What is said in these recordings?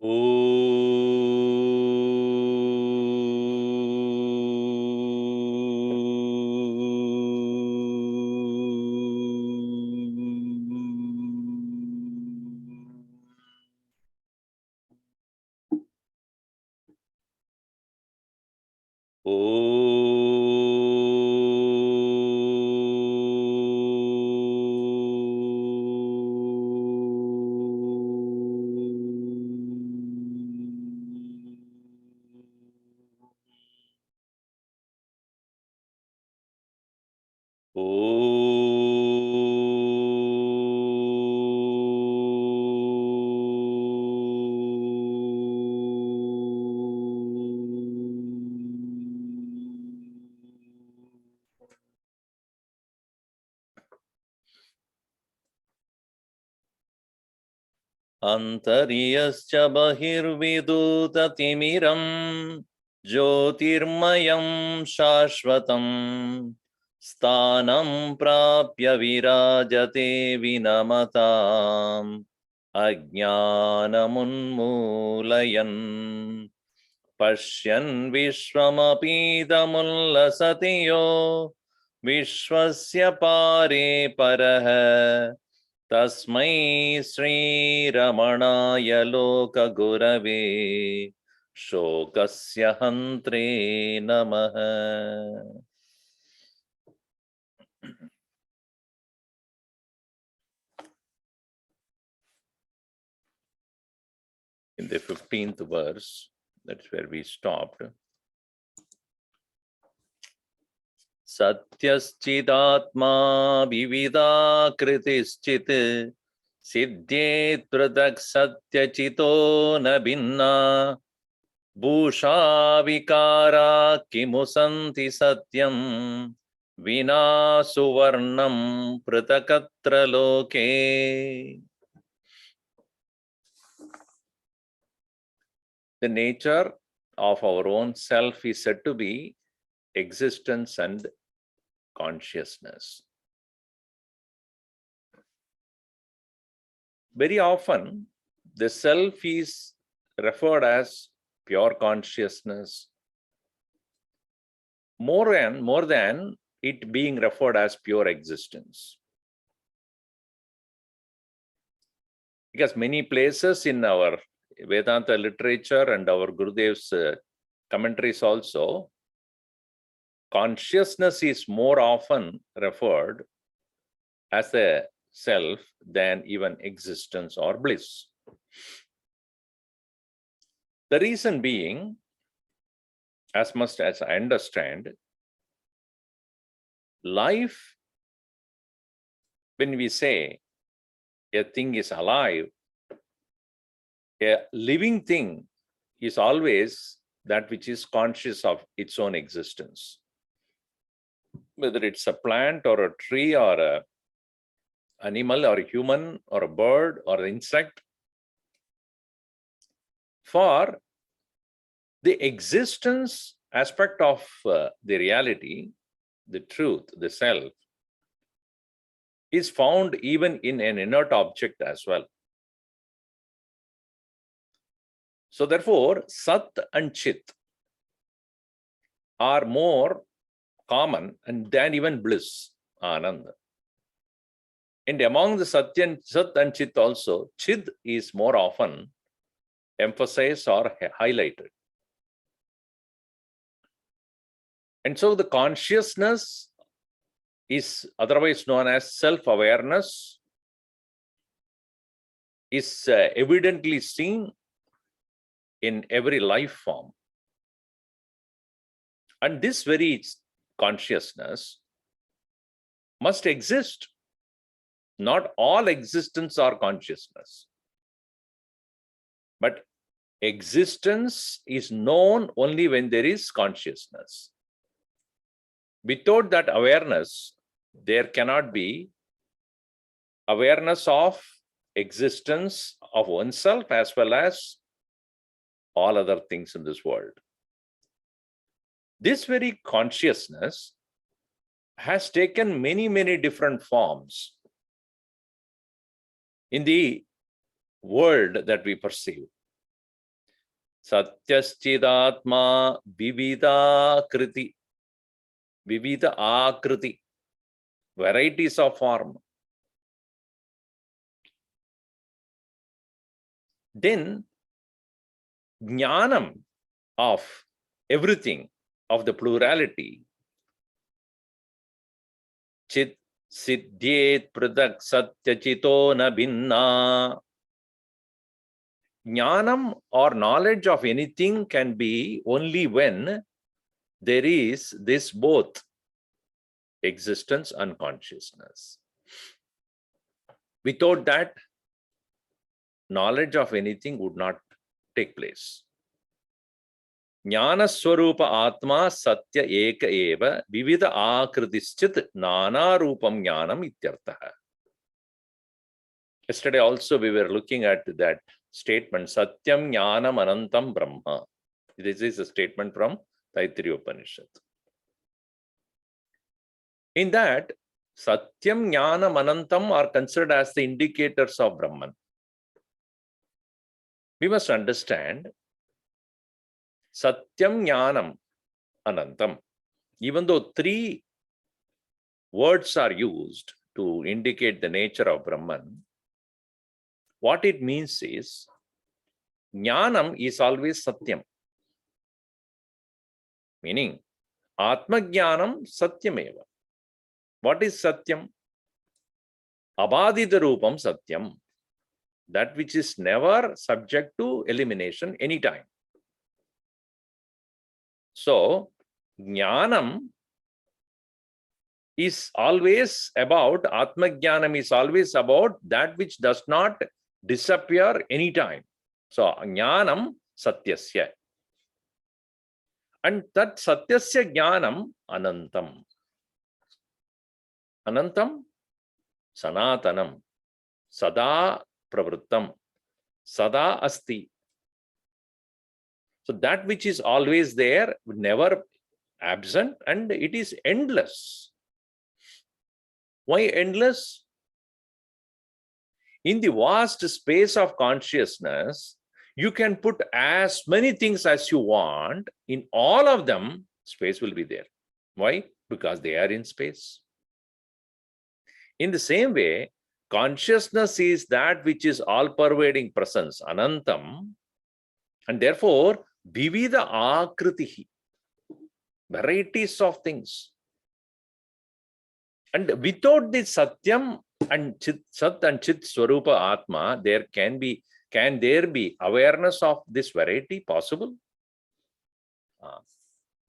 Om. Antariyascha bahirvidutatimiram jyotirmayam shashvatam sthanam prapya virajate vinamatam ajnanamunmulayan pashyan vishwamapidamullasati yo vishwasya pare paraha Tasmai Sri Ramanaya Loka Gurave Shokasya Hantre Namaha. In the 15th verse, that's where we stopped. Satyaschidatma Vivida Kritischit Siddhet Pradak Satyachito Nabhinna Bhusha Vikara Kimusanti Satyam Vina Suvarnam Pratakatra Loke. The nature of our own self is said to be existence and consciousness. Very often, the self is referred as pure consciousness, more than it being referred as pure existence. Because many places in our Vedanta literature and our Gurudev's commentaries also, consciousness is more often referred as a self than even existence or bliss. The reason being, as much as I understand, life, when we say a thing is alive, a living thing is always that which is conscious of its own existence. Whether it's a plant or a tree or an animal or a human or a bird or an insect, for the existence aspect of the reality, the truth, the self, is found even in an inert object as well. So therefore, Sat and Chit are more common than even bliss, Ananda. And among the Sat and Chit also, Chid is more often emphasized or highlighted. And so the consciousness is otherwise known as self-awareness, is evidently seen in every life form. And this very consciousness must exist. Not all existence are consciousness. But existence is known only when there is consciousness. Without that awareness, there cannot be awareness of existence of oneself as well as all other things in this world. This very consciousness has taken many, many different forms in the world that we perceive. Satyaschidatma vivida kriti. Vivida akriti. Varieties of form. Then jnanam of everything, of the plurality, chit siddhyet pradak satyachito na binna. Jnanam or knowledge of anything can be only when there is this both existence and consciousness. Without that, knowledge of anything would not take place. Jnana swarupa atma satya eka eva vivida akritischit nana rupam jnanam ityartha. Yesterday also we were looking at that statement, Satyam Jnanam Anantam Brahma. This is a statement from Taittiriya Upanishad. In that, Satyam Jnanam Anantam are considered as the indicators of Brahman. We must understand Satyam Jnanam Anantam. Even though three words are used to indicate the nature of Brahman, what it means is, Jnanam is always Satyam. Meaning, Atma Jnanam Satyameva. What is Satyam? Abhadita Rupam Satyam. That which is never subject to elimination anytime. So, Jnanam is always about, Atma Jnanam is always about that which does not disappear anytime. So, Jnanam Satyasya. And that Satyasya Jnanam Anantam. Anantam Sanatanam. Sada Pravrittam. Sada Asti. So that which is always there, never absent, and it is endless. Why endless? In the vast space of consciousness, you can put as many things as you want. In all of them, space will be there. Why? Because they are in space. In the same way, consciousness is that which is all-pervading presence, Anantam, and therefore, Vivida Akritihi, varieties of things. And without this Satyam and Chit, Sat and Chit Swarupa Atma, can there be awareness of this variety possible?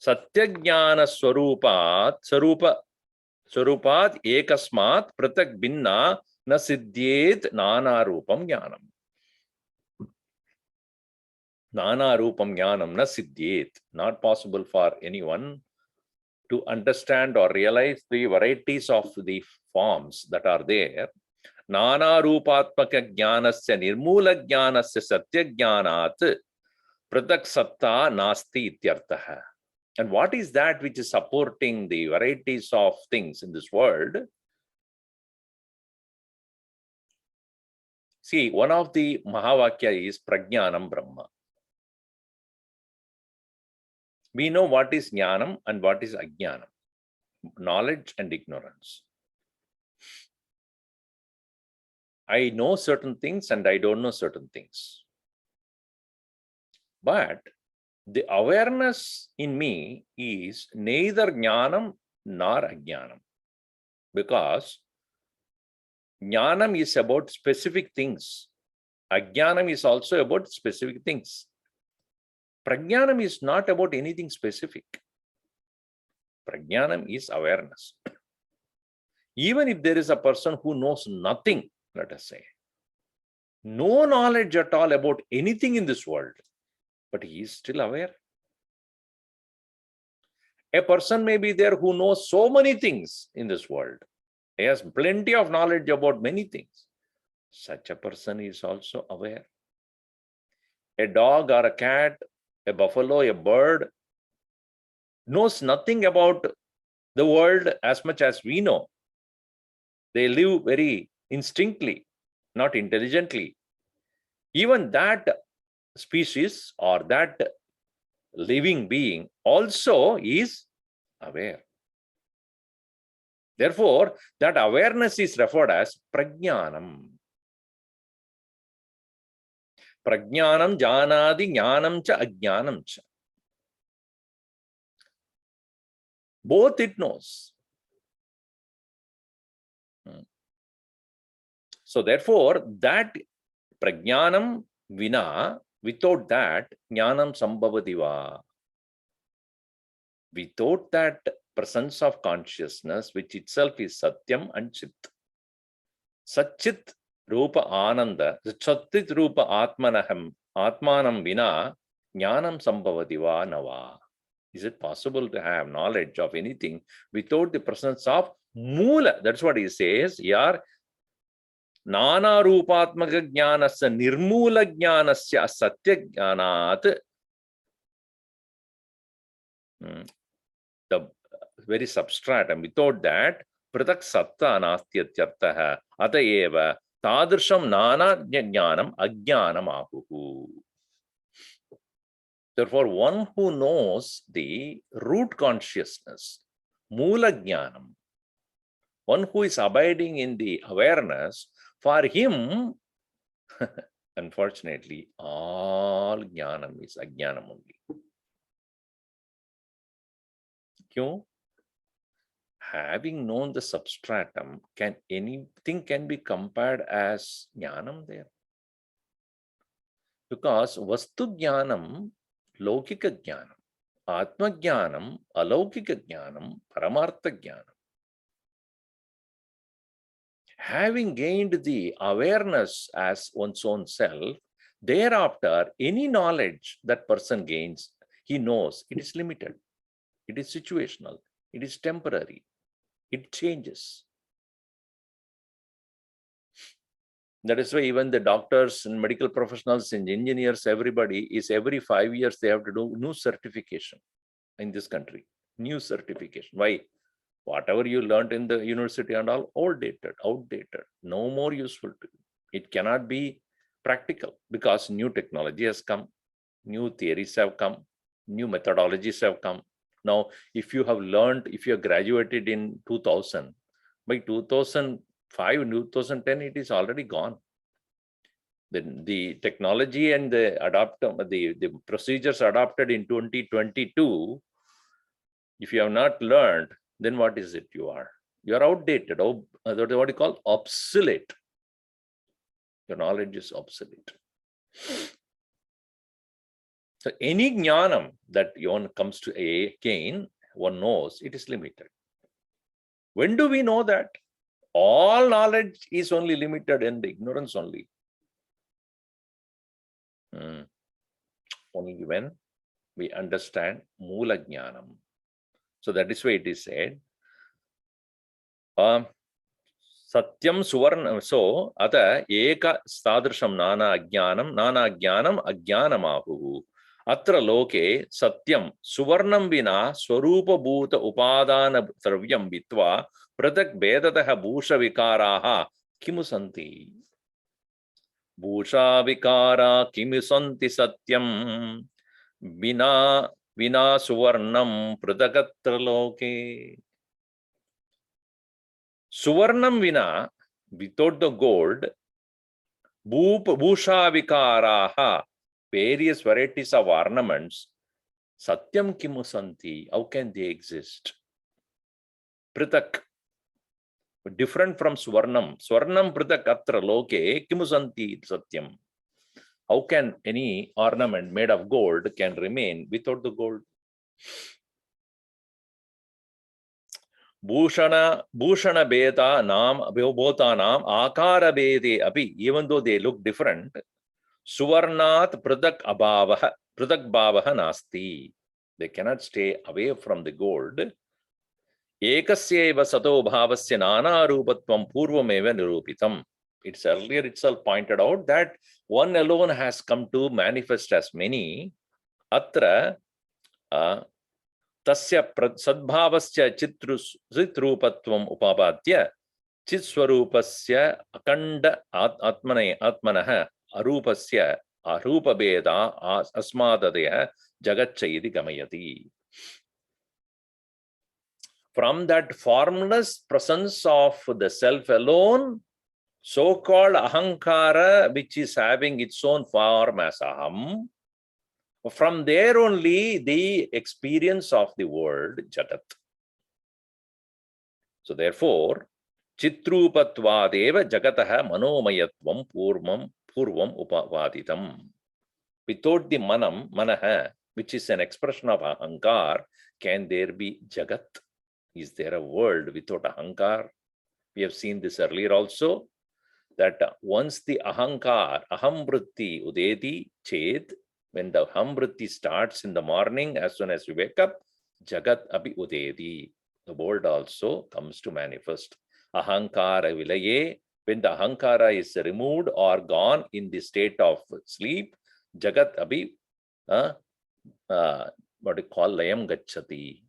Satyajnana Swarupat ekasmat pratak binna na siddhyet nana rupam jnanam. Nana rupam jnanam na siddhyet. Not possible for anyone to understand or realize the varieties of the forms that are there. Nana rupatmaka jnanasya nirmula jnanasya satya jnanat pratak satta nasti ityartaha. And what is that which is supporting the varieties of things in this world? See, one of the Mahavakya is Prajnanam Brahma. We know what is Jnanam and what is Ajnanam, knowledge and ignorance. I know certain things and I don't know certain things. But the awareness in me is neither Jnanam nor Ajnanam. Because Jnanam is about specific things. Ajnanam is also about specific things. Prajnanam is not about anything specific. Prajnanam is awareness. Even if there is a person who knows nothing, let us say, no knowledge at all about anything in this world, but he is still aware. A person may be there who knows so many things in this world. He has plenty of knowledge about many things. Such a person is also aware. A dog or a cat, a buffalo, a bird knows nothing about the world as much as we know. They live very instinctively, not intelligently. Even that species or that living being also is aware. Therefore, that awareness is referred as prajnanam. Prajnanam janadi jnanam cha ajnanam cha. Both it knows. So therefore, that prajnanam vina, without that, jnanam sambhavadiva. Without that presence of consciousness, which itself is satyam and chit. Satchit rupa ananda, satchit rupa atmanam vina, jnanam sambhavadiva nava. Is it possible to have knowledge of anything without the presence of mula? That's what he says here. Nana rupatmaka jnanasya nirmula jnanasya satya jnanat. The very substratum. Without that, pratak satta nasti atyartaha. Ataeva tadrasham nana jnanam ajnanam ahuhu. Therefore, one who knows the root consciousness, mula jnanam, one who is abiding in the awareness, for him, unfortunately, all jnanam is ajnanam only. Kyun? Having known the substratum, can anything can be compared as jnanam there? Because vastu jnanam, laukika jnanam, atma jnanam, alaukika jnanam, paramartha jnanam. Having gained the awareness as one's own self, thereafter, any knowledge that person gains, he knows it is limited, it is situational, it is temporary, it changes. That is why even the doctors and medical professionals and engineers, everybody is every 5 years they have to do new certification in this country. New certification. Why? Whatever you learned in the university and all, outdated, no more useful to you. It cannot be practical because new technology has come, new theories have come, new methodologies have come. Now, if you have learned, if you have graduated in 2000, by 2005, 2010, it is already gone. The technology and the procedures adopted in 2022, if you have not learned, then what is it you are? You are outdated, what you call obsolete. Your knowledge is obsolete. So any jnanam that one comes to gain, one knows it is limited. When do we know that? All knowledge is only limited in the ignorance only. Only when we understand mula jnanam. So that is why it is said, satyam suvarna. So, ata eka stadrasham nana jnanam ajnanamahu. Atra loke satyam suvarnam vina swarupa bhuta upadana travyam vitva pratak bedataha bhusha vikaraha kimusanti. Bhusha vikara kimusanti satyam vina suvarnam pratakatra loke. Suvarnam vina, without the gold, bhusha vikaraha, various varieties of ornaments, satyam kimusanti, how can they exist? Pratak, different from swarnam. Swarnam pratak atra loke kimusanti satyam. How can any ornament made of gold can remain without the gold? Bhushana beta nam bhota nam akara bede api, even though they look different, suvarnat pradak abhavaha, pradak bhavaha nasti. They cannot stay away from the gold. Ekasyeva sato bhavasya nana rupatvam purvameva nirupitam. It's earlier itself pointed out that one alone has come to manifest as many. Atra tasya sadbhavasya chitrupatvam upapatya chitswarupasya akanda atmanaha arupasya Arupa Beda Asmadadaya Jagatchayidi Gamayati. From that formless presence of the self alone, so-called ahankara, which is having its own form as aham, from there only the experience of the world, jagat. So therefore, chitrupatvadeva jagataha manomayatvam purvam upavaditam. Without the manaha, which is an expression of ahankar, can there be jagat? Is there a world without ahankar? We have seen this earlier also, that once the ahankar, ahamvritti udeti ched, when the ahamvritti starts in the morning, as soon as you wake up, jagat abhi udeti, the world also comes to manifest. Ahankara vilaye, when the ahankara is removed or gone in the state of sleep, jagat abhi, what we call layam gacchati,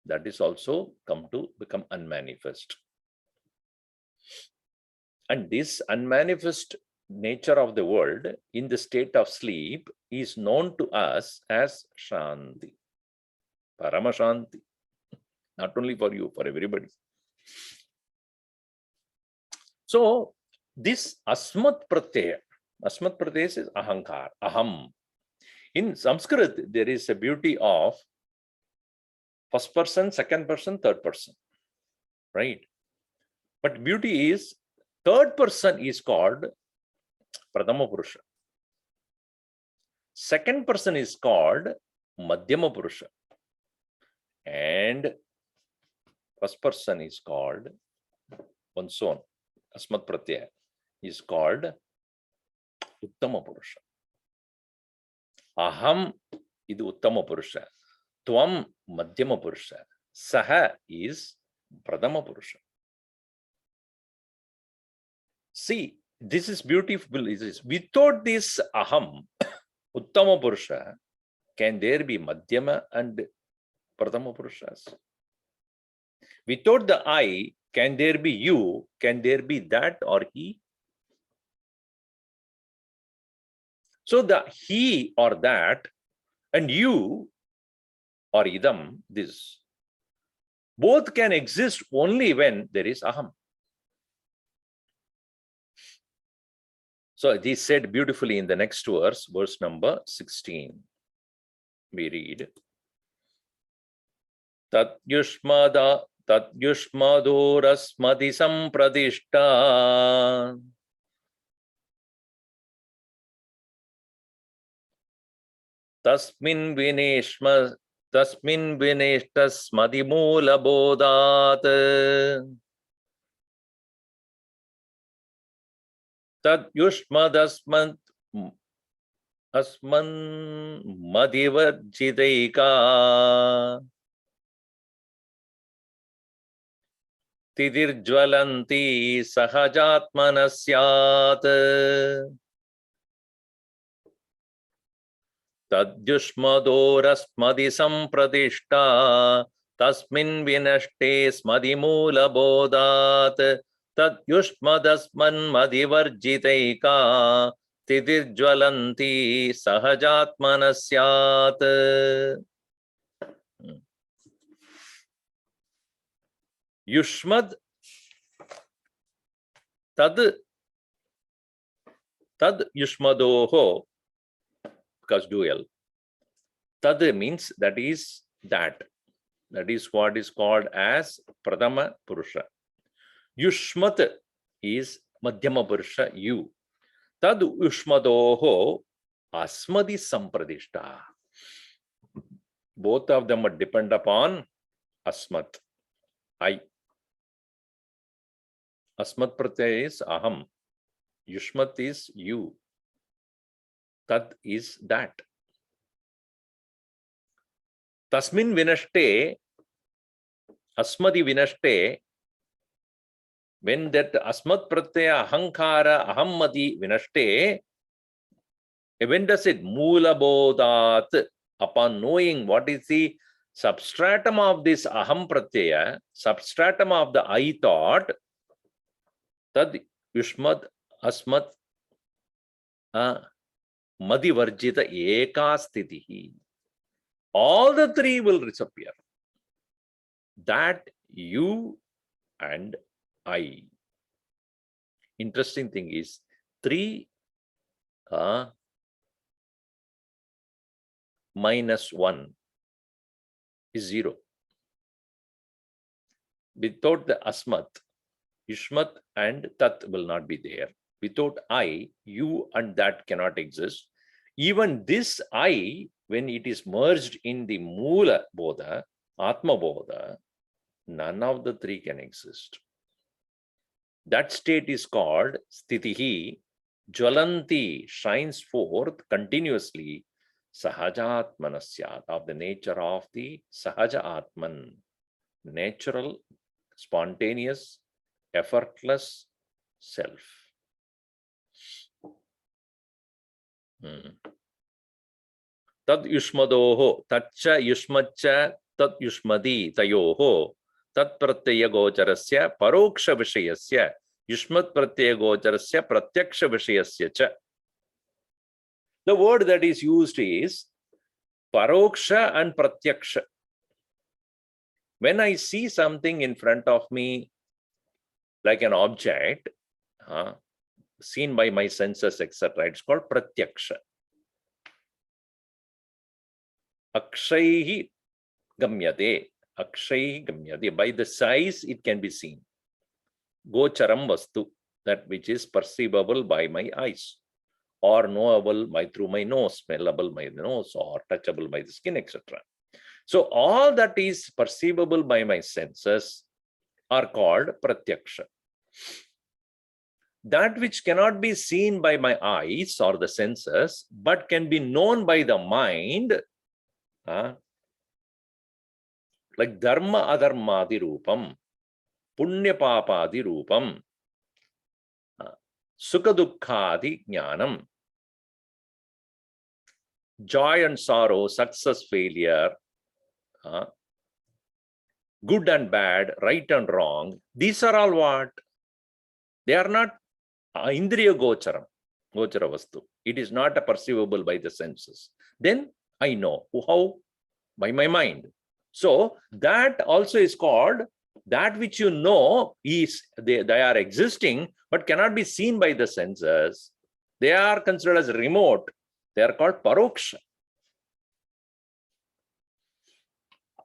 that is also come to become unmanifest. And this unmanifest nature of the world in the state of sleep is known to us as Shanti, Parama Shanti. Not only for you, for everybody. So this Asmat Pratyaya is Ahankar, Aham. In Sanskrit, there is a beauty of first person, second person, third person, right? But beauty is third person is called Pradama Purusha. Second person is called Madhyama Purusha. And first person is called, one's own, Asmat Pratyaya, is called Uttama Purusha. Aham is Uttama Purusha. Tvam Madhyama Purusha. Saha is Pradama Purusha. See, this is beautiful. Without this Aham, Uttama Purusha, can there be Madhyama and Pradama Purushas? Without the I, can there be you? Can there be that or he? So the he or that and you or idam, this, both can exist only when there is aham. So this said beautifully in the next verse, verse number 16. We read, Tat yushmadorasmadi sampradishta tasmin vineshtasmadi moola bodhat tad yushmadasman madivarjitaika tidirjvalanti sahajatmana syat tadyushmadorasmadi sampradishta tasmin vinashte smadi moola bodhat tadyushmadasman madivarjitaika tidirjvalanti sahajatmana syat. Yushmad tad yushmadoho, because dual. Tad means that is that. That is what is called as Pradama Purusha. Yushmat is Madhyama Purusha, you. Tad yushmadoho asmadi sampradishta. Both of them depend upon asmat, I. Asmat pratyaya is aham. Yushmat is you. Tad is that. Tasmin vinashte, asmadi vinashte, when that asmat pratyaya ahankara ahammadi vinashte, when does it? Moola bodhat, upon knowing what is the substratum of this aham pratyaya, substratum of the I thought, tad yushmad asmat Madivarjita eka sthitihi. All the three will disappear. That you and I. Interesting thing is, 3 minus 1 is 0. Without the asmat, yushmat and tat will not be there. Without I, you and that cannot exist. Even this I, when it is merged in the Mula Bodha, Atma Bodha, none of the three can exist. That state is called Sthitihi. Jwalanti shines forth continuously, Sahajatmanasyat, of the nature of the Sahaja Atman, natural, spontaneous, effortless self. Tad yushmadoho, tatcha yushmacha, tat yushmadi tayoho, tat pratyaya gocharasya, paroksha vishayasya, yushmat pratyaya gocharasya, pratyaksha vishayasya cha. The word that is used is paroksha and pratyaksha. When I see something in front of me, like an object, seen by my senses, etc., it's called pratyaksha. Akshaihi gamyate. Akshaihi gamyate. By the size, it can be seen. Gocharam vastu, that which is perceivable by my eyes, or knowable by through my nose, smellable by the nose, or touchable by the skin, etc. So all that is perceivable by my senses are called pratyaksha. That which cannot be seen by my eyes or the senses, but can be known by the mind, like dharma adharmadi rupam, punya papadi rupam, sukha dukkhadi jnanam, joy and sorrow, success, failure, good and bad, right and wrong. These are all what? They are not indriya gocharam, gochara vastu. It is not perceivable by the senses. Then I know. How? By my mind. So that also is called, that which you know is, they are existing, but cannot be seen by the senses. They are considered as remote. They are called paroksha.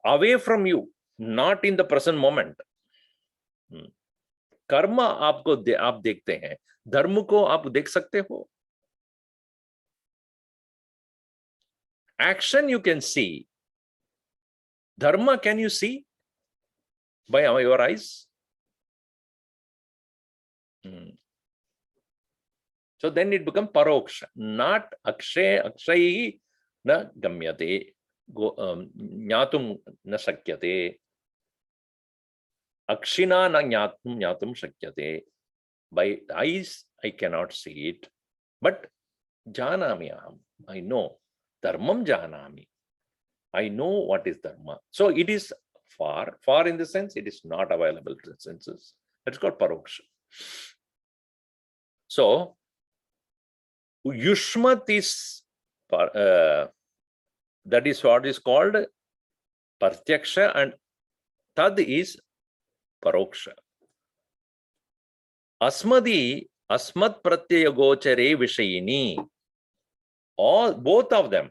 Away from you, not in the present moment. कर्म आपको आप देखते हैं, धर्म को आप देख सकते हो. Action you can see. Dharma can you see by your eyes? So then it becomes paroksha, not akshay na gamyate, jnatum na sakyate, akshina na jnatum sakyate. By eyes I cannot see it, but janami aham, I know. Dharmam janami, I know what is dharma. So it is far in the sense it is not available to the senses. That's called paroksha. So yushmat is that is what is called pratyaksha, and tad is paroksha. Asmadi, asmat pratyaya gochare vishayini. All, both of them,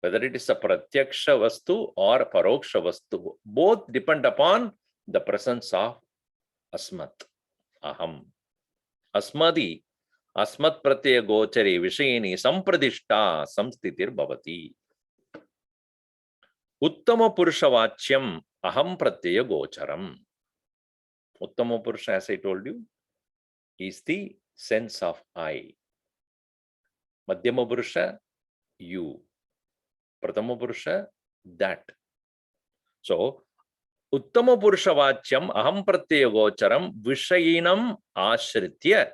whether it is a pratyaksha vastu or paroksha vastu, both depend upon the presence of asmat, aham. Asmadi, asmat pratyaya gochare vishayini sampradishta samstitir bhavati. Uttama purusha vachyam aham pratyaya gocharam. Uttama purusha, as I told you, is the sense of I. Madhyama purusha, you. Prathama purusha, that. So, uttama purusha vachyam aham pratyaya gocharam vishayinam ashritya.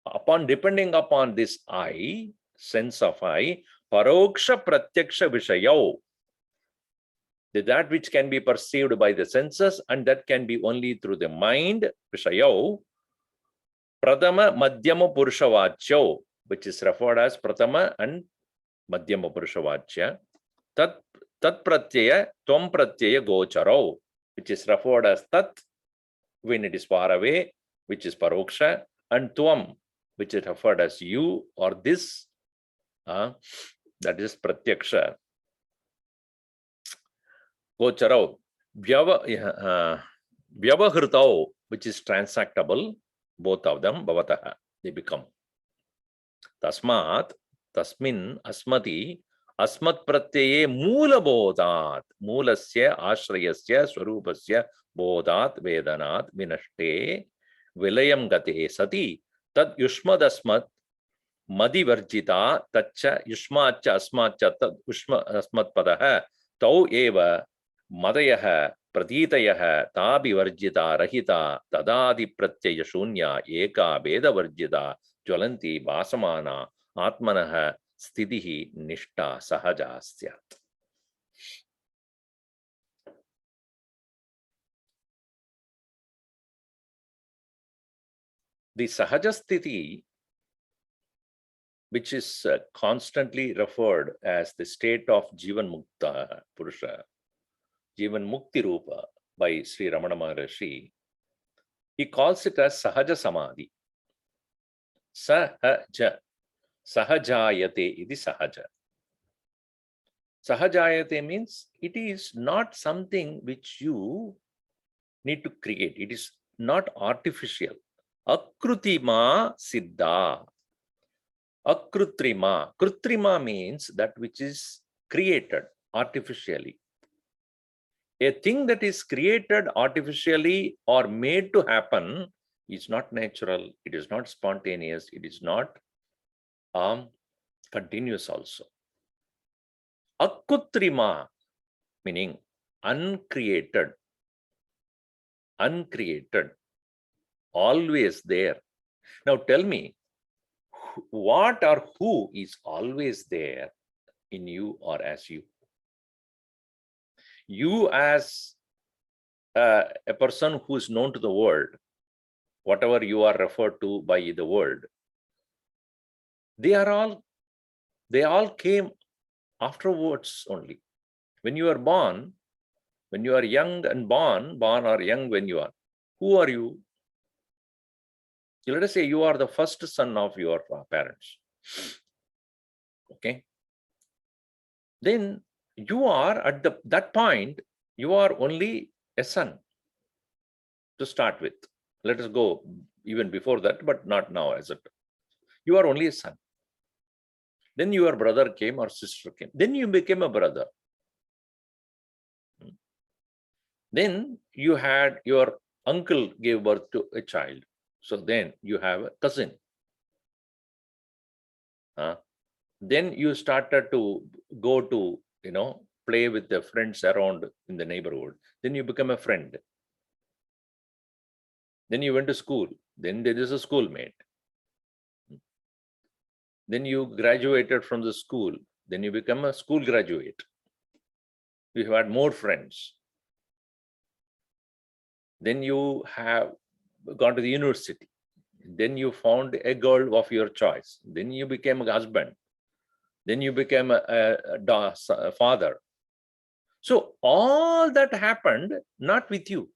Upon depending upon this I, sense of I, paroksha pratyaksha vishayav, that which can be perceived by the senses and that can be only through the mind, vishayav, pradama madhyama purusha vachyav, which is referred as Pratama and Madhyama Purushavacha. Tat pratyaya, tvam pratyaya gocharo, which is referred as tat when it is far away, which is paroksha, and tvam, which is referred as you or this, that is pratyaksha. Gocharo, vyavahritao, which is transactable, both of them, bhavataha, they become. Tasmat, tasmin, asmati, asmat pratyeye moola bodhat, moolasya, ashrayasya, swarupasya, bodhat, vedanat, vinashte, vilayam gate sati, tad yushmadasmat, madivarjita, tacha, yushmacha, asmacha, tad ushma asmat padaha, tau eva, madayah, pratitayah, tabi varjita, rahita, tadadi pratyaya shunya, eka, veda varjita, ज्वलंती भासमाना आत्मनः स्थितिः निष्ठा सहजा स्यात्. The sahaja sthiti, which is constantly referred as the state of Jivan Mukta Purusha, Jivan Mukti Rupa by Sri Ramana Maharshi, he calls it as Sahaja Samadhi. Sahaja. Sahajayate iti sahaja. Sahajayate means it is not something which you need to create. It is not artificial. Akrutima siddha. Akrutrima. Krutrima means that which is created artificially. A thing that is created artificially or made to happen is not natural. It is not spontaneous. It is not continuous also. Akutrima, meaning uncreated, always there. Now tell me, what or who is always there in you or as you? You as a person who is known to the world, whatever you are referred to by the world, they all came afterwards only. When you are born, when you are young and born or young when you are, who are you? Let us say you are the first son of your parents. Okay. Then you are at that point, you are only a son to start with. Let us go even before that, but not now as it. You are only a son. Then your brother came or sister came. Then you became a brother. Then you had your uncle gave birth to a child. So then you have a cousin. Then you started to go to, play with the friends around in the neighborhood. Then you become a friend. Then you went to school. Then there is a schoolmate. Then you graduated from the school. Then you become a school graduate. You have had more friends. Then you have gone to the university. Then you found a girl of your choice. Then you became a husband. Then you became a father. So all that happened not with you.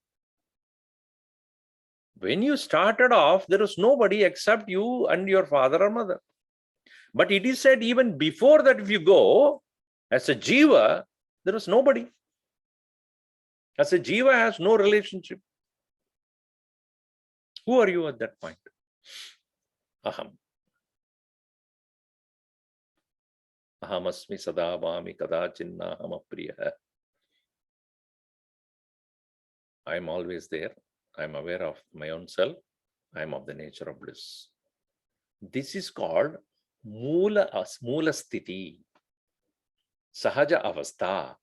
When you started off, there was nobody except you and your father or mother. But it is said even before that, if you go, as a jiva, there was nobody. As a jiva has no relationship. Who are you at that point? Aham. Ahamasmi sadavami kadachinna ahamapriya. I am always there. I am aware of my own self. I am of the nature of bliss. This is called Moola Sthiti, Sahaja Avastha,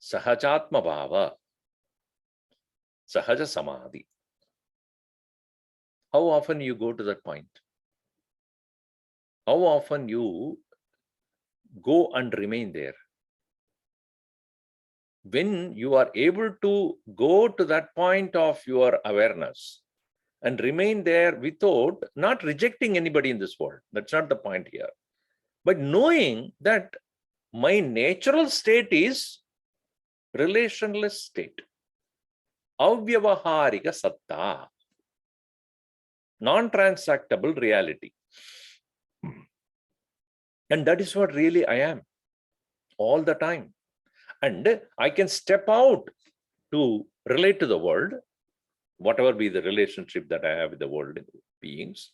Sahajatma Bhava, Sahaja Samadhi. How often you go to that point? How often you go and remain there? When you are able to go to that point of your awareness and remain there without not rejecting anybody in this world. That's not the point here. But knowing that my natural state is relationless state. Avyavaharika satta. Non-transactable reality. And that is what really I am all the time. And I can step out to relate to the world, whatever be the relationship that I have with the world beings.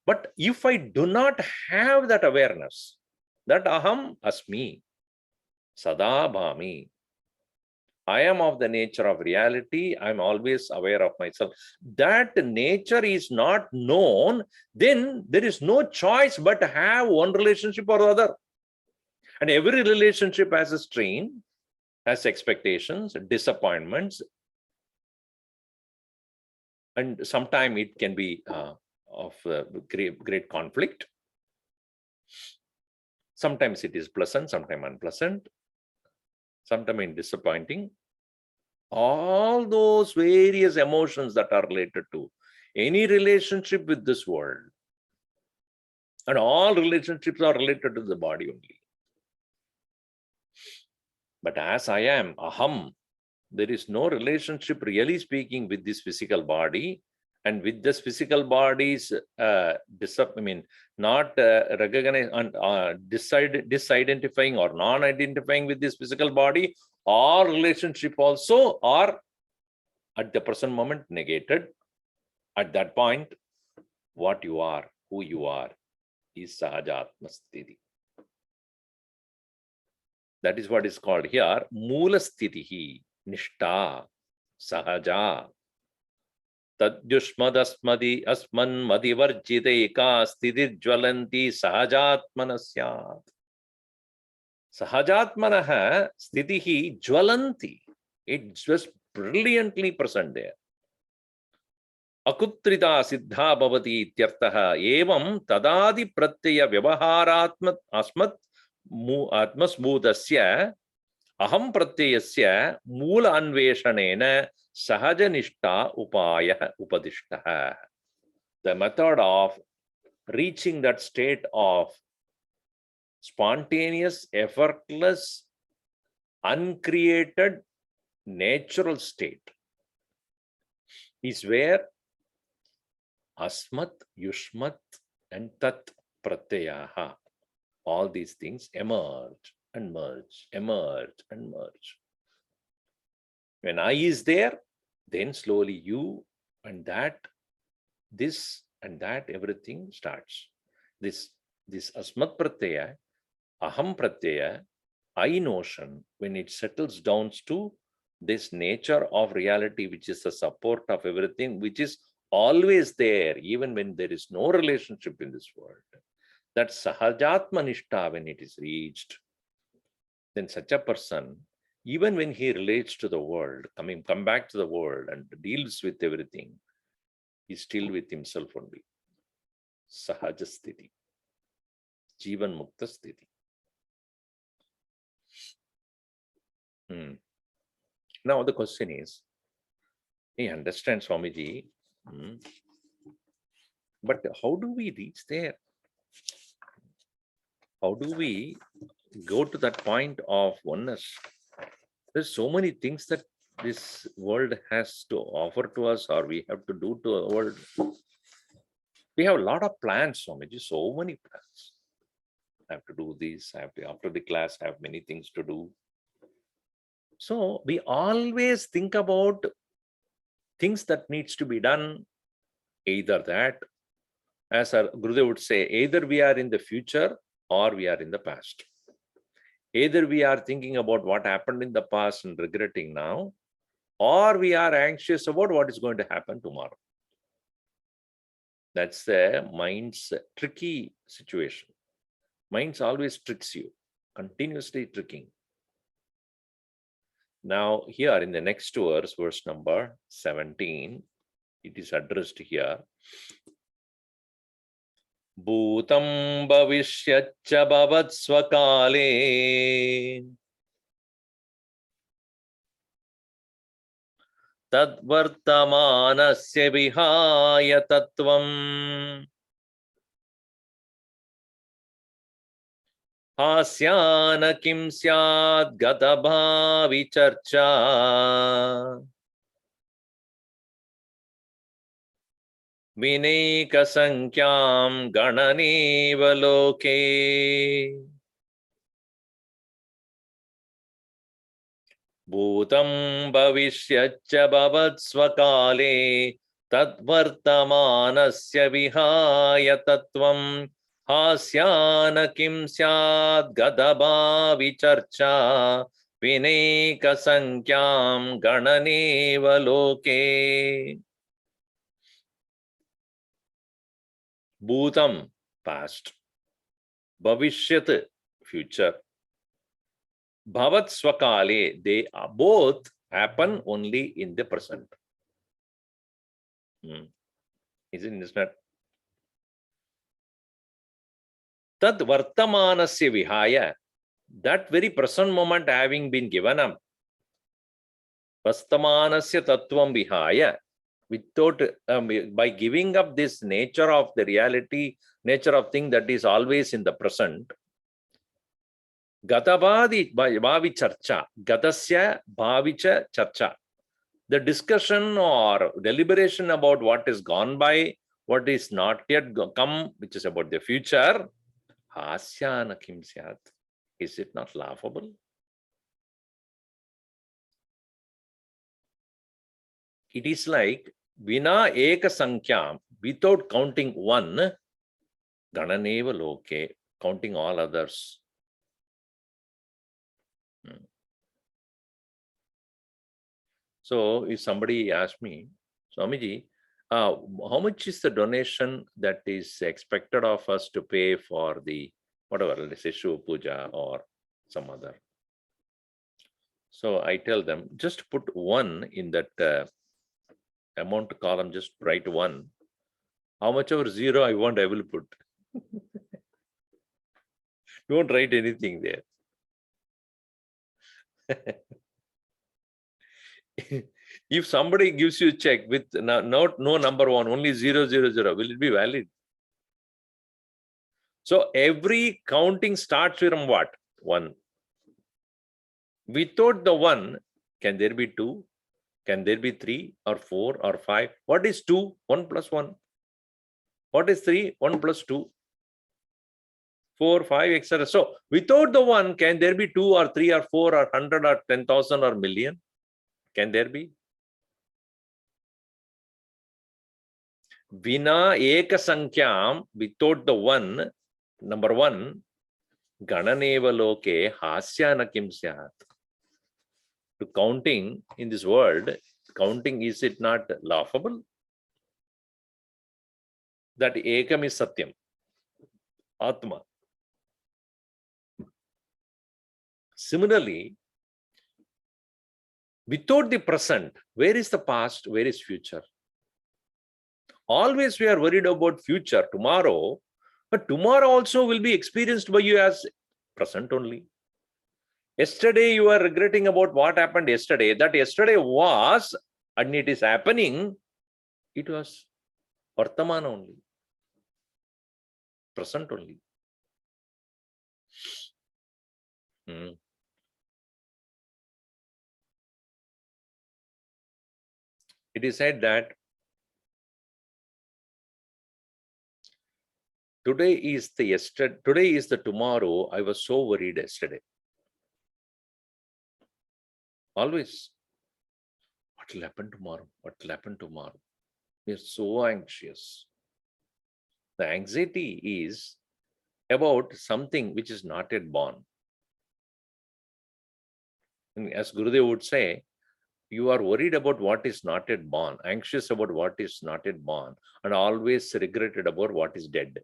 But if I do not have that awareness, that aham asmi, sada bhami, I am of the nature of reality, I'm always aware of myself, that nature is not known, then there is no choice but to have one relationship or the other. And every relationship has a strain, has expectations, disappointments, and sometimes it can be of great conflict. Sometimes it is pleasant, sometimes unpleasant, sometimes disappointing. All those various emotions that are related to any relationship with this world. And all relationships are related to the body only. But as I am, aham, there is no relationship really speaking with this physical body, and with this physical body's not recognize and disidentifying or non-identifying with this physical body, all relationship also are at the present moment negated. At that point, what you are, who you are, is sahajatma sthiti. That is what is called here moola sthitihi nishta sahaja. Tadjushmadasmadi asman madivarjite eka sthiti jwalanti sahajatmanasyat. Sahajatmanaha sthitihi jwalanti. It's just brilliantly present there. Akutrita siddha bhavati ityartaha evam tadadi pratyaya vyavaharatmat asmat atmasmudasya aham pratyayasya moola anveshanena sahajanishta upaya upadishtaha. The method of reaching that state of spontaneous, effortless, uncreated, natural state is where asmat, yushmat, and tat pratyayaha, all these things emerge and merge, emerge and merge. When I is there, then slowly you and that, this and that, everything starts. This asmat pratyaya, aham pratyaya, I notion, when it settles down to this nature of reality, which is the support of everything, which is always there, even when there is no relationship in this world. That sahajatma nishta, when it is reached, then such a person, even when he relates to the world, come back to the world and deals with everything, he's still with himself only. Sahaja sthiti, Jivan mukta sthiti. Now the question is, he understands Swamiji, but how do we reach there? How do we go to that point of oneness? There's so many things that this world has to offer to us, or we have to do to the world. We have a lot of plans, Swamiji, so many plans. I have to do this, I have to, after the class, I have many things to do. So we always think about things that needs to be done, either that, as our Gurudev would say, either we are in the future or we are in the past. Either we are thinking about what happened in the past and regretting now, or we are anxious about what is going to happen tomorrow. That's the mind's tricky situation. Mind always tricks you, continuously tricking. Now here in the next verse, verse number 17, it is addressed here. Bhutam bhavishyaccha bhavat swakale तद्वर्तमानस्य विहाय तत्त्वम् हास्यान किं स्यात् गतभावि चर्चा विनेकसंख्यां गणनेव लोके भूतं भविष्यच्च भवत्स्वकाले तद्वर्तमानस्य विहाय तत्त्वं हास्यान किं स्यात् गतभावि चर्चा विनेकसंख्यां गणनेव लोके Bhutam, past. Bhavishyat, future. Bhavat Swakale, they are both happen only in the present. Isn't it? Tad Vartamanasya Vihaya, that very present moment having been given up. Vastamanasya Tattvam Vihaya, without by giving up this nature of the reality, nature of thing that is always in the present. Gatavadi Bhavi Charcha, Gatasya Bhavicha Charcha. The discussion or deliberation about what is gone by, what is not yet come, which is about the future, Hasyana Kim Syat. Is it not laughable? It is like Vina Eka Sankyam, without counting one, Gananeva Loke, counting all others. So if somebody asks me, Swamiji, how much is the donation that is expected of us to pay for the, whatever, let's say Shiva Puja or some other. So I tell them, just put one in that amount column, just write one. How much over zero I want, I will put. Don't write anything there. If somebody gives you a check with no number one, only 000, will it be valid? So every counting starts from what? One. Without the one, can there be two? Can there be 3 or 4 or 5? What is 2? 1 plus 1. What is 3? 1 plus 2. 4, 5, etc. So without the one, can there be 2 or 3 or 4 or 100 or 10,000 or million? Can there be? Vina Eka Sankyam, without the one, number one, Gananeva Loke Hasyana Kim Syat. To counting in this world, counting, is it not laughable? That Ekam is Satyam, Atma. Similarly, without the present, where is the past, where is future? Always we are worried about future, tomorrow, but tomorrow also will be experienced by you as present only. Yesterday you are regretting about what happened yesterday. That yesterday was, and it is happening, it was Vartamana only, present only. It is said that today is the yesterday, today is the tomorrow. I was so worried yesterday. Always, what will happen tomorrow? What will happen tomorrow? We are so anxious. The anxiety is about something which is not yet born. And as Gurudev would say, you are worried about what is not yet born, anxious about what is not yet born, and always regretted about what is dead.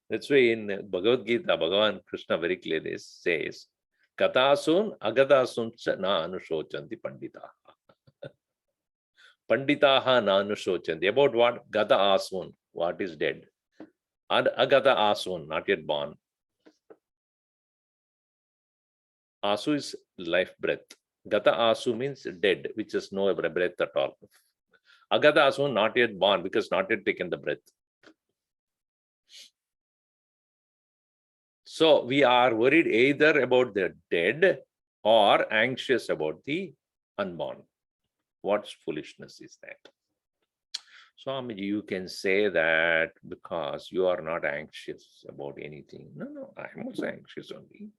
That's why in Bhagavad Gita, Bhagavan Krishna very clearly says, Katasun agadasun na anushochanti panditaha. Panditaha na anushochanti. About what? Gata asun, what is dead. And agata asun, not yet born. Asu is life breath. Gata asu means dead, which is no breath at all. Agata asu, not yet born, because not yet taken the breath. So we are worried either about the dead or anxious about the unborn. What foolishness is that? Swamiji, you can say that because you are not anxious about anything. No, I'm also anxious only.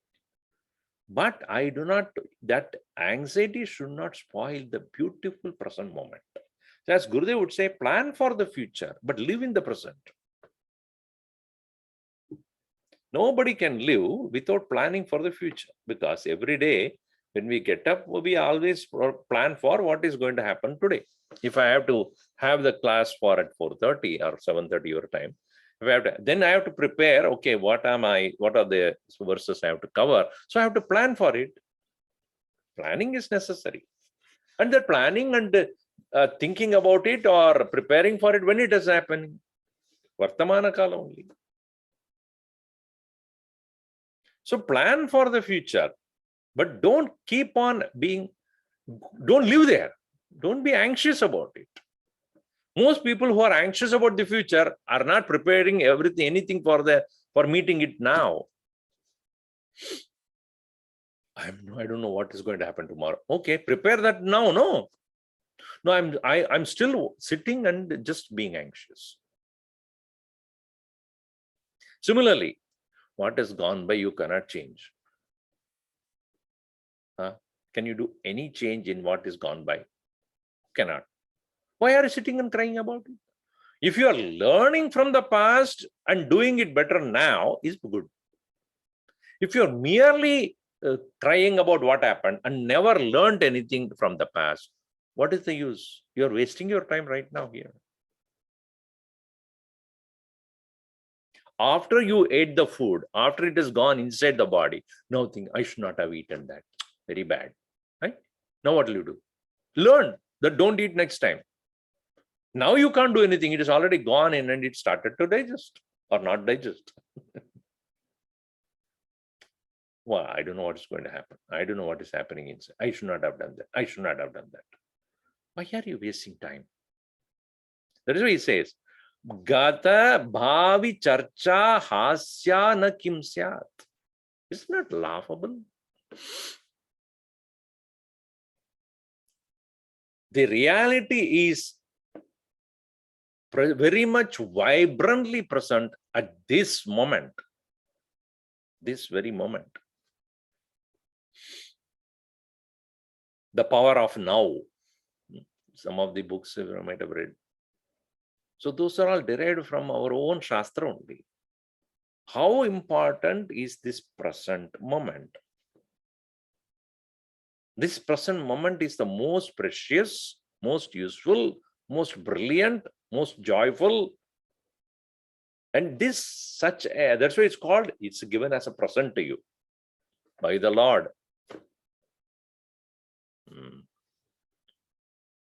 But I do not, that anxiety should not spoil the beautiful present moment. As Gurudev would say, plan for the future, but live in the present. Nobody can live without planning for the future, because every day when we get up, we always plan for what is going to happen today. If I have to have the class for at 4:30 or 7:30 your time, if I have to, then I have to prepare, okay, what are the verses I have to cover? So I have to plan for it. Planning is necessary. And the planning and thinking about it or preparing for it, when it is happening? Vartamana kala only. So plan for the future, but don't keep on don't live there. Don't be anxious about it. Most people who are anxious about the future are not preparing anything for meeting it now. I don't know what is going to happen tomorrow. Okay, prepare that now. No, I'm still sitting and just being anxious. Similarly, what has gone by, you cannot change. Can you do any change in what is gone by? Cannot. Why are you sitting and crying about it? If you are learning from the past and doing it better now, is good. If you're merely crying about what happened and never learned anything from the past, what is the use? You're wasting your time right now here. After you ate the food, after it is gone inside the body, now think, I should not have eaten that. Very bad. Right? Now what will you do? Learn that don't eat next time. Now you can't do anything. It is already gone in and it started to digest or not digest. Well, I don't know what is going to happen. I don't know what is happening inside. I should not have done that. I should not have done that. Why are you wasting time? That is why he says, Gata bhavi charcha hasya na kim syat. It's not laughable. The reality is very much vibrantly present at this moment. This very moment. The power of now. Some of the books you might have read. So those are all derived from our own Shastra only. How important is this present moment? This present moment is the most precious, most useful, most brilliant, most joyful. And that's why it's given as a present to you by the Lord.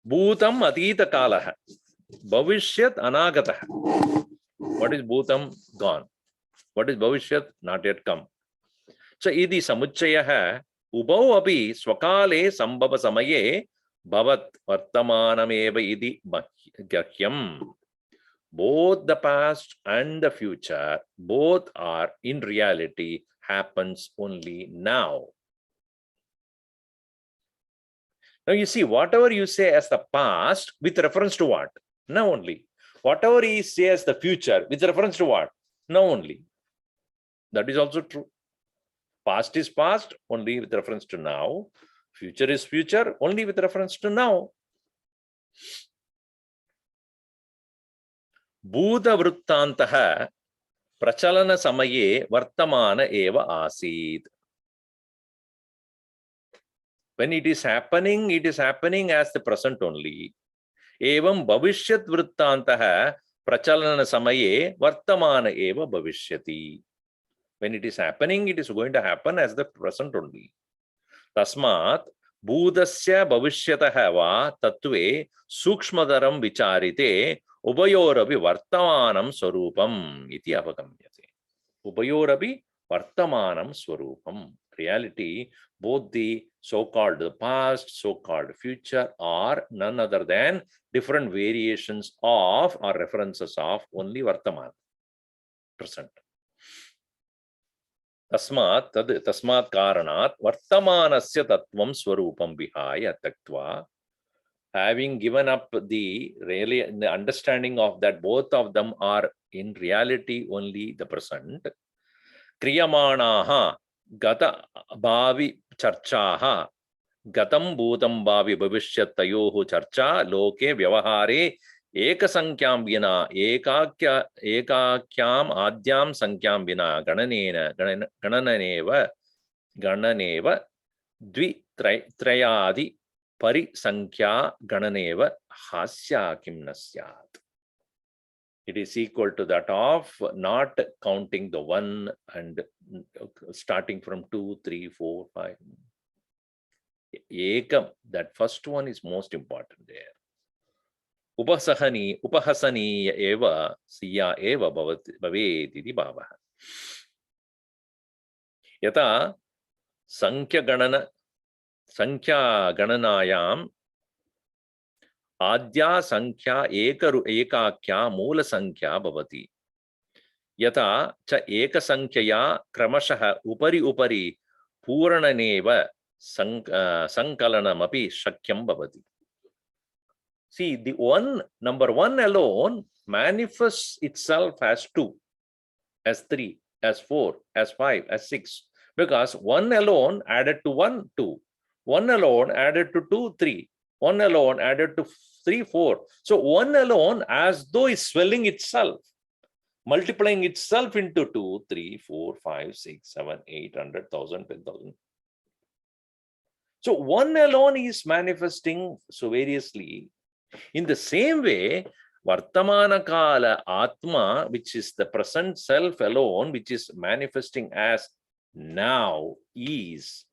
Bhutam atita kalaha. Bhavishyat anagataha. What is Bhutam? Gone. What is Bhavishyat? Not yet come. So, idi samuchayaha ubau api swakale sambhava samaye bhavat vartamanameva idi gahyam. Both the past and the future, both are in reality happens only now. Now you see, whatever you say as the past with reference to what? Now only. Whatever he says as the future with reference to what? Now only. That is also true. Past is past only with reference to now. Future is future only with reference to now. Bhuta vruttantaha prachalana samaye vartamana eva asid. When it is happening as the present only. Evam bhavishyat vrittantaha prachalana samaye vartamana eva bhavishyati. When it is happening, it is going to happen as the present only. Tasmat bhudasya bhavishyataha va tattve sukshmadaram vicharite ubayorabi vartamanam swarupam iti avagamyate. Ubayorabi vartamanam swarupam. Reality, both the So-called the past, so-called future, are none other than different variations of or references of only Vartaman, present. Tasmat karanat Vartamanasya tattvam swarupam vihaya taktva. Having given up the understanding of that both of them are in reality only the present, kriyamanaha gata bhavi charchaha gatam bhutam bhavi bhavishyatayohu charcha loke vyavahare ekasankyam vina ekakyam adyam sankyam vina gananeva dvitrayadi parisankhya gananeva hasya kim nasyat. It is equal to that of not counting the one and starting from 2, 3, 4, 5. Ekam, that first one is most important there. Upahasani eva siya eva bhavet iti bhavaha. Yata sankhya gananayam adya sankhya ekakya moola sankhya bhavati. Yata cha eka sankhya kramashah upari purananeva sankalanamapi shakyam bhavati. See, the number one alone manifests itself as 2, as 3, as 4, as 5, as 6. Because 1 alone added to 1, 2. 1 alone added to 2, 3. 1 alone added to 3, 4. So 1 alone, as though is swelling itself, multiplying itself into 2, 3, 4, 5, 6, 7, 8, 100,000, 10,000. So 1 alone is manifesting so variously. In the same way, Vartamana Kala Atma, which is the present self alone, which is manifesting as now, is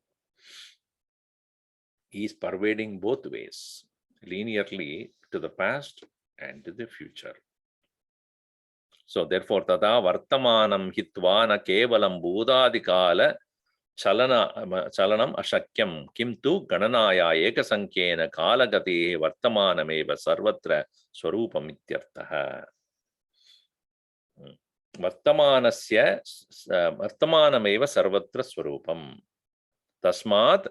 pervading both ways, linearly to the past and to the future. So therefore, tada Vartamanam hitva na kevalam budadikala chalanam ashakyam kimtu gananaya ekasankhena kalagate vartamanameva sarvatra swarupam ityartha. Vartamanameva sarvatra swarupam. Tasmat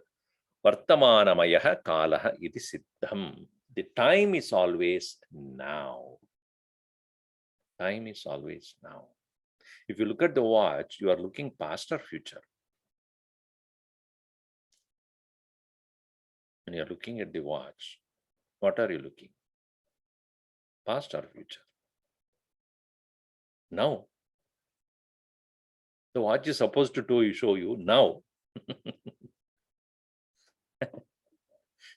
vartamanamayah kalaha iti siddham. The time is always now. Time is always now. If you look at the watch, you are looking past or future. When you are looking at the watch, what are you looking? Past or future? Now. The watch is supposed to show you now.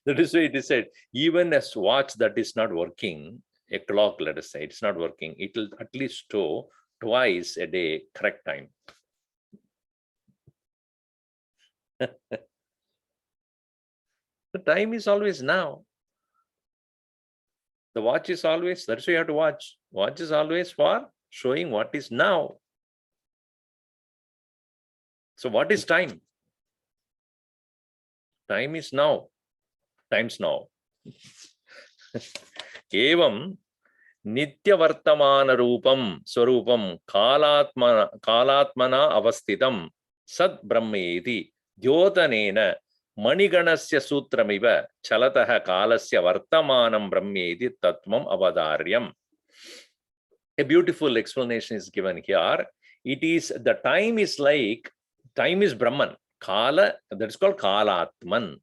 That is why it is said, even a watch that is not working, a clock, let us say, it's not working, it will at least show twice a day correct time. The time is always now. The watch is always, that's why you have to watch. Watch is always for showing what is now. So what is time? Time is now. Times now. Evam nitya vartamana rupam swarupam kalatmana avasthitam sad brahmeti dyotanena maniganasya sutramiva chalatah kalasya vartamanam brahmeti tattvam avadaryam. A beautiful explanation is given here. It is, the time is like, time is Brahman. Kala, that is called Kalatman.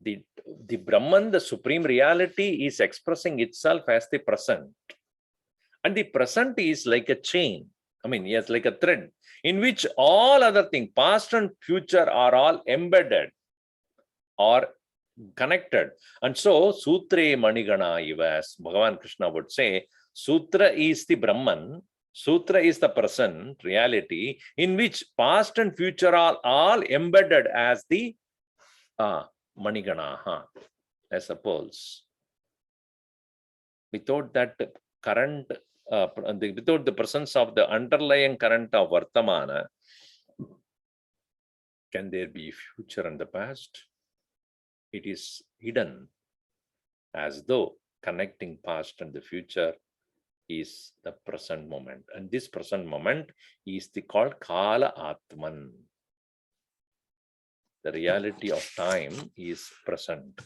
The Brahman, the supreme reality, is expressing itself as the present. And the present is like a chain. I mean, yes, like a thread, in which all other things, past and future, are all embedded or connected. And so, Sutre Manigana, as Bhagavan Krishna would say, Sutra is the Brahman, Sutra is the present reality, in which past and future are all embedded as the Manigana, as suppose. Without that current, without the presence of the underlying current of Vartamana, Can there be future and the past? It is hidden, as though connecting past and the future is the present moment. And this present moment is called Kala Atman. The reality of time is present.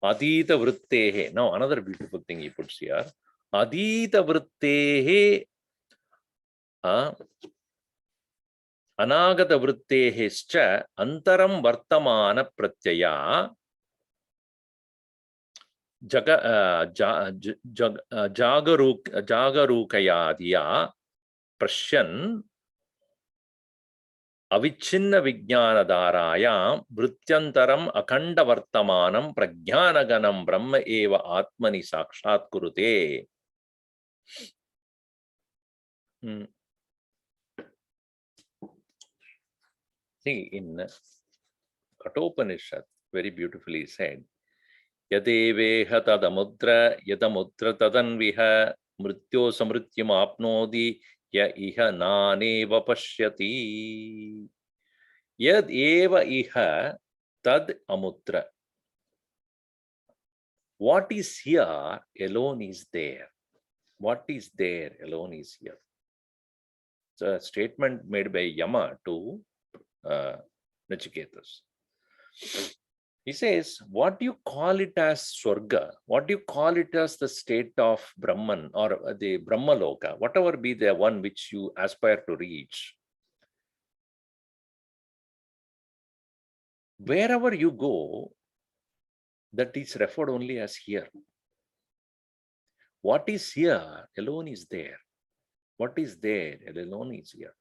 Adita Vrittehe. Now, another beautiful thing he puts here. Adita Vrittehe Anagata Vrittehescha Antaram Vartamana Pratyaya Jagarukayadiya Prashyan Avichinna Vijnanadharayam Vrityantaram Akanda Vartamanam Prajnanaganam Brahma Eva Atmani Sakshat Kurute. See, in Kathopanishad, very beautifully said, Yadeveha tadamudra yadamudra tadanviha mrityo samrityam apnodi ya iha naneva pashyati. Yad eva iha tad amudra. What is here alone is there. What is there alone is here. It's a statement made by Yama to Nachiketas. He says, what do you call it as Swarga? What do you call it as the state of Brahman or the Brahmaloka? Whatever be the one which you aspire to reach. Wherever you go, that is referred only as here. What is here alone is there. What is there alone is here.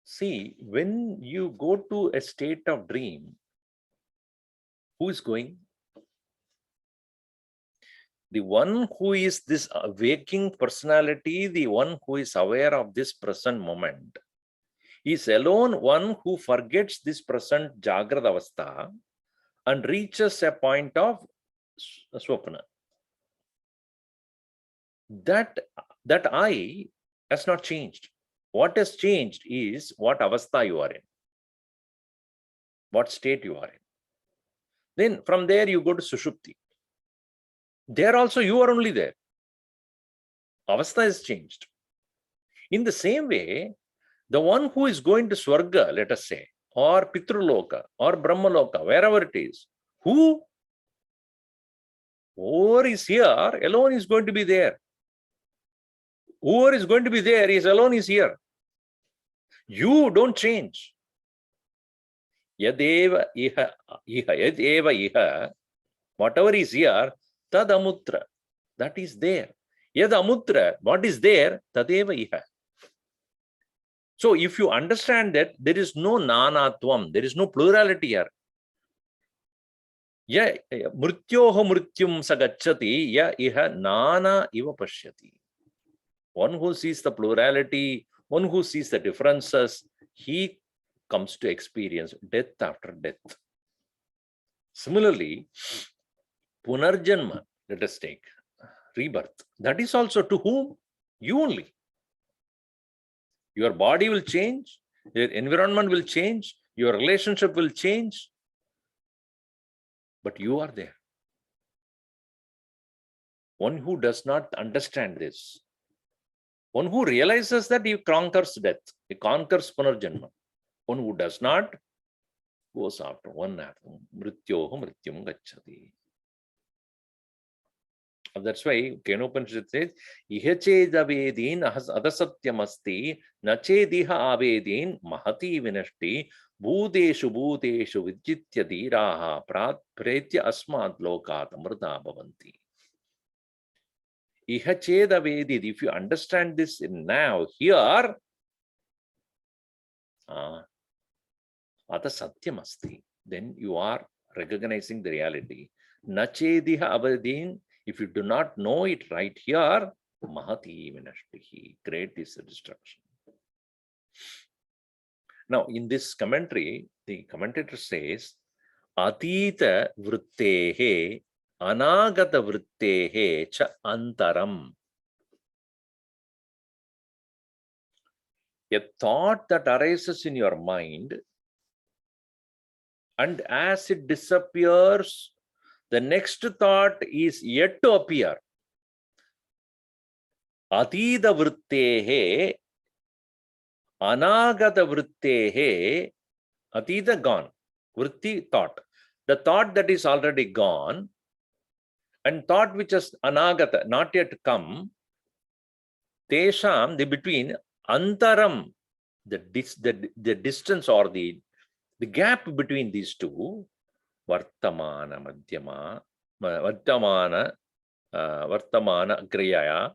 See, when you go to a state of dream, who is going? The one who is this waking personality, the one who is aware of this present moment, is alone one who forgets this present Jagrada Avastha and reaches a point of Swapna. That I has not changed. What has changed is what avastha you are in, what state you are in. Then from there you go to Sushupti. There also you are only there. Avastha is changed. In the same way, the one who is going to Swarga, let us say, or Pitruloka, or Brahmaloka, wherever it is, whoever is here alone is going to be there. Whoever is going to be there is alone is here. You don't change. Yadeva iha, yadeva iha, whatever is here, tad amutra, that is there. Yad amutra, what is there, tadeva iha. So if you understand that there is no nanatvam, there is no plurality here. Ya mrityoho mrityum sagacchati, ya iha nana iva pashyati. One who sees the plurality, one who sees the differences, he comes to experience death after death. Similarly, punarjanma, let us take, rebirth. That is also to whom? You only. Your body will change, your environment will change, your relationship will change, but you are there. One who does not understand this, one who realizes that he conquers death, he conquers punarjanma. One who does not goes after one atom. Mrityoho mrityum gacchati. That's why Kenopanishad says, Ihachedavadin adasatyamasti nachediha avedin mahati vinashti bhuteshu bhuteshu vijitya dhiraha pretya asmad lokat amrita bhavanti. Ihachedavadid, if you understand this now, here, adasatyamasti, then you are recognizing the reality. Nachediha avadin, if you do not know it right here, mahati vinashtihi, great is the destruction. Now, in this commentary, the commentator says, Atita vrittehe, anagata vrittehe cha antaram. A thought that arises in your mind, and as it disappears, the next thought is yet to appear. Atida vrittehe, anagata vrittehe, atida gone. Vritti, thought. The thought that is already gone, and thought which is anagata, not yet come, tesham, the between, antaram, the distance or the gap between these two, vartamana madhyama, vartamana kriyaya,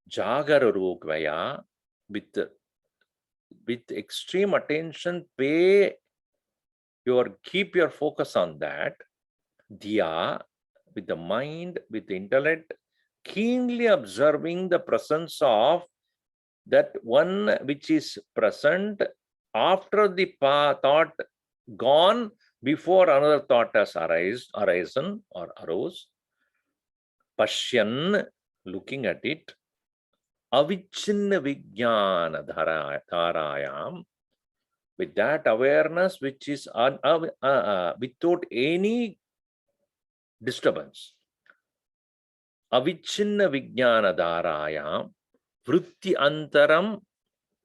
jagara rukvaya, with extreme attention, keep your focus on that. Dhya, with the mind, with the intellect, keenly observing the presence of that one which is present after the thought gone, before another thought has arisen or arose. Pashyan, looking at it. Avichinna vijnana dharayam, with that awareness which is without any disturbance. Avichinna vijnana dharayam, vritti antaram,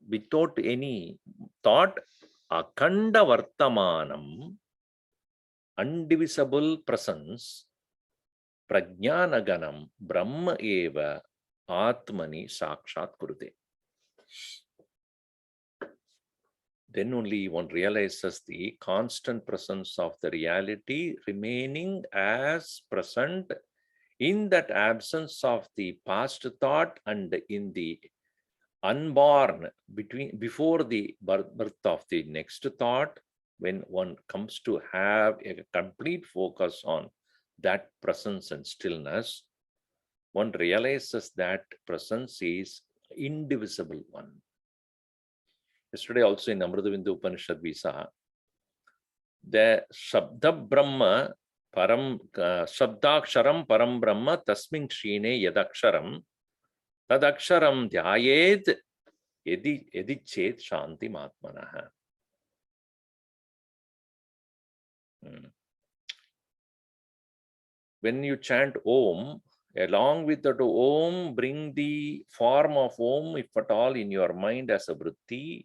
without any thought, akanda vartamanam, undivisible presence, prajnanaganam, brahma eva, atmani sakshat kurute. Then only one realizes the constant presence of the reality remaining as present in that absence of the past thought and in the unborn, before the birth of the next thought. When one comes to have a complete focus on that presence and stillness, one realizes that presence is indivisible one. Yesterday also in Amritavindu Upanishad we saw the Shabda Brahma Param Shabdaksharam Param Brahma Tasmin Shine Yadaksharam Tadaksharam Dhyayed Edichet Shanti Matmanaha. When you chant Om, along with that Om, bring the form of Om, if at all, in your mind as a vritti.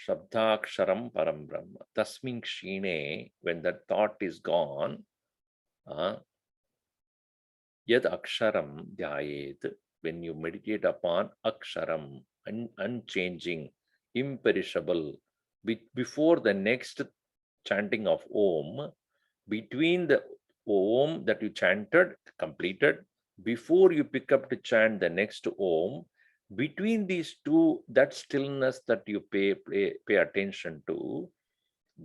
Shabdaksharam Param Brahma. Tasmin Kshine, when that thought is gone, Yad Aksharam Dhyayet, when you meditate upon Aksharam, unchanging, imperishable, before the next chanting of Om, between the Om that you chanted, completed, before you pick up to chant the next Om, between these two, that stillness that you pay attention to,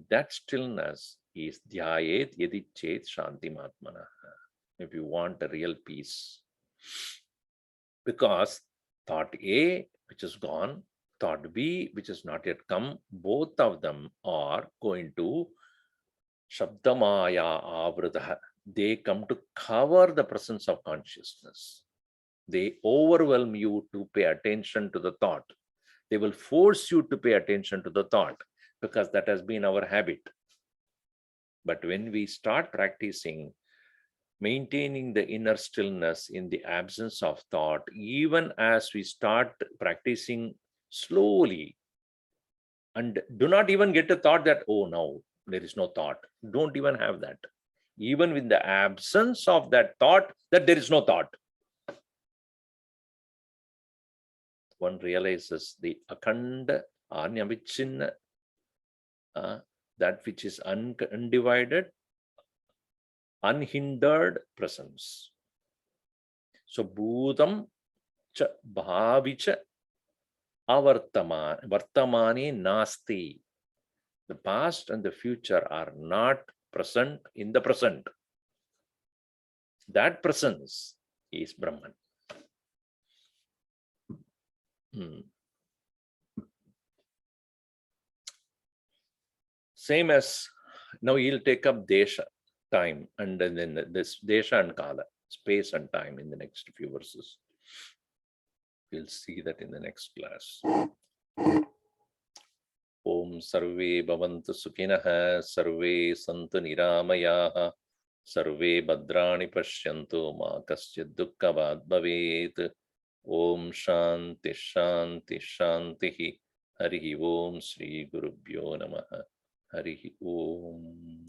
that stillness is Dhyayet Yadichet Shanti Matmana. If you want a real peace. Because thought A, which is gone, thought B, which has not yet come, both of them are going to Shabdamaya Avradaha. They come to cover the presence of consciousness. They overwhelm you to pay attention to the thought. They will force you to pay attention to the thought, because that has been our habit. But when we start practicing maintaining the inner stillness in the absence of thought, even as we start practicing slowly, and do not even get a thought that, oh, no, there is no thought. Don't even have that. Even with the absence of that thought, that there is no thought. One realizes the akanda, anyavichinna, that which is undivided, unhindered presence. So bhutam cha bhavicha vartamani nasti. The past and the future are not present in the present. That presence is Brahman. Same as now he'll take up desha, time, and then this desha and kala, space and time, in the next few verses. We'll see that in the next class. Om Sarve Bhavantu Sukhinah, Sarve Santu Niramayaha, Sarve Bhadrani Pashyantu Ma Kaschid Dukkavad Bhavet. Om Shanti Shanti Shanti. Harihi Om Shri Gurubhyo Namaha. Harihi Om.